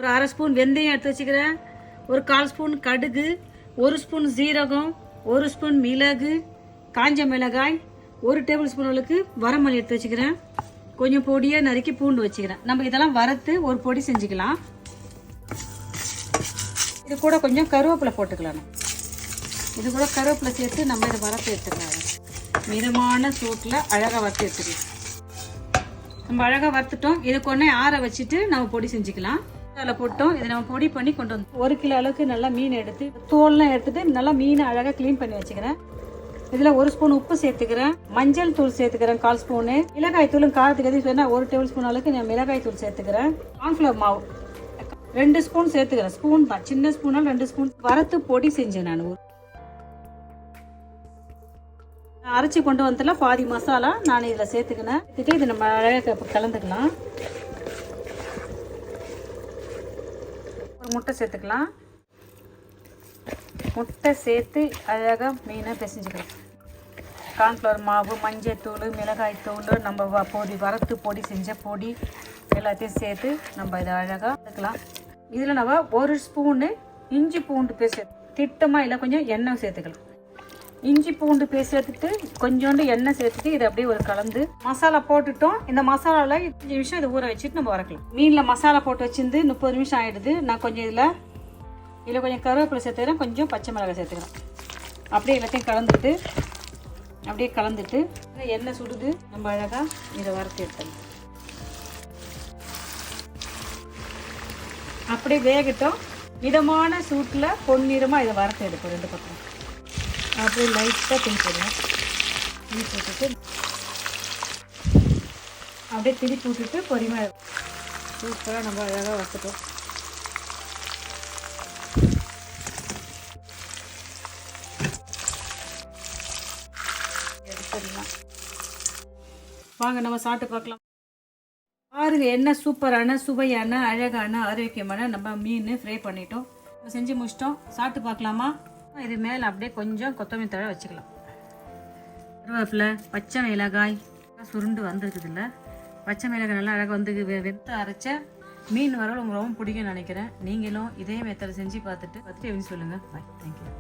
ஒரு அரை ஸ்பூன் வெந்தயம் எடுத்து வச்சுக்கிறேன். ஒரு 1/4 ஸ்பூன் கடுகு, 1 ஸ்பூன் சீரகம், 1 ஸ்பூன் மிளகு, காஞ்ச மிளகாய், 1 டேபிள் ஸ்பூன் அளவுக்கு வரமல்லி எடுத்து வச்சுக்கிறேன். கொஞ்சம் பொடியாக நறுக்கி பூண்டு வச்சுக்கிறேன். நம்ம இதெல்லாம் வறுத்து ஒரு பொடி செஞ்சுக்கலாம். இது கூட கொஞ்சம் கருவேப்பிலை போட்டுக்கலாம். இது கூட கருவேப்பிலை சேர்த்து நம்ம இதை வறுத்து எடுத்துக்கலாம். மிதமான சூட்டில் அழகாக வறுத்து எடுத்துக்கலாம். நம்ம அழகாக வறுத்துட்டோம். இதை கொண்டே ஆற வச்சுட்டு நம்ம பொடி செஞ்சுக்கலாம். அதில் போட்டோம். இதை நம்ம பொடி பண்ணி கொண்டு வந்து 1 கிலோ அளவுக்கு நல்லா மீன் எடுத்து தோல்லாம் எடுத்துட்டு நல்லா மீனை அழகாக க்ளீன் பண்ணி வச்சுக்கிறேன். இதில் 1 ஸ்பூன் உப்பு சேர்த்துக்கிறேன். மஞ்சள் தூள் சேர்த்துக்கிறேன் 1/4 ஸ்பூனு. மிளகாய் தூளும் காரத்துக்கு எது சொன்னால் 1 டேபிள் ஸ்பூன் அளவுக்கு நான் மிளகாய் தூள் சேர்த்துக்கிறேன். கார்ன்ஃப்ளவர் மாவு 2 ஸ்பூன் சேர்த்துக்கிறேன். ஸ்பூன் தான், சின்ன ஸ்பூனால் 2 ஸ்பூன் வறுத்து பொடி செஞ்சேன். நான் அரைச்சி கொண்டு வந்துல பாதி மசாலா நான் இதில் சேர்த்துக்கினேன். இதை நம்ம அழகாக கலந்துக்கலாம். ஒரு முட்டை சேர்த்துக்கலாம். முட்டை சேர்த்து அழகாக மீனை பிசைஞ்சுக்கலாம். கார்ன்ஃப்ளவர் மாவு, மஞ்சள் தூள், மிளகாய் தூள், நம்ம பொடி வறுத்து பொடி செஞ்ச பொடி எல்லாத்தையும் சேர்த்து நம்ம இதை அழகாக சேர்த்துக்கலாம். இதில் நம்ம 1 ஸ்பூனு இஞ்சி பூண்டு பேஸ்ட் திட்டமாக இல்லை கொஞ்சம் எண்ணெய் சேர்த்துக்கலாம். இஞ்சி பூண்டு பேஸ்ட் சேர்த்துட்டு கொஞ்சோண்டு எண்ணெய் சேர்த்துட்டு இதை அப்படியே ஒரு கலந்து மசாலா போட்டுட்டோம். இந்த மசாலாவில் 5 நிமிஷம் இதை ஊற வச்சுட்டு நம்ம வறுக்கலாம். மீனில் மசாலா போட்டு வச்சிருந்து 30 நிமிஷம் ஆகிடுது. நான் கொஞ்சம் இதில் கொஞ்சம் கருவேப்பிலை சேர்த்துக்கிறேன், கொஞ்சம் பச்சை மிளகாய் சேர்த்துக்கிறேன். அப்படியே எல்லாத்தையும் கலந்துட்டு எண்ணெய் சுடுது. நம்ம அழகாக இதை வறுத்து எடுத்துக்கலாம். அப்படியே வேகட்டும். மிதமான சூட்டில் பொன்னிறமாக இதை வறுத்து எடுப்போம். 2 பக்கம் அப்படியே லைட்டாக திணிச்சிடுவோம். போட்டுட்டு அப்படியே திருப்பி விட்டுட்டு பொறுமையாக சூப்பராக நம்ம அழகாக வறுத்துட்டோம். எடுத்துடலாம். வாங்க நம்ம சாப்பிட்டு பார்க்கலாம். பாருங்க என்ன சூப்பரான சுவையான அழகான ஆரோக்கியமான நம்ம மீன் ஃப்ரை பண்ணிட்டோம். செஞ்சு முடிச்சிட்டோம். சாப்பிட்டு பார்க்கலாமா? இது மேலே அப்படியே கொஞ்சம் கொத்தமல்லி தழை வச்சுக்கலாம். கருவேப்பிலை, பச்சை மிளகாய் சுருண்டு வந்துருக்குதுல்ல. பச்சை மிளகாய் நல்லா அழகாக வந்து வெத்த அரைச்ச மீன் வரவங்க ரொம்ப பிடிக்கும்னு நினைக்கிறேன். நீங்களும் இதே மெத்தட் செஞ்சு பார்த்துட்டு எப்படி சொல்லுங்கள். பாய், தேங்க்யூ.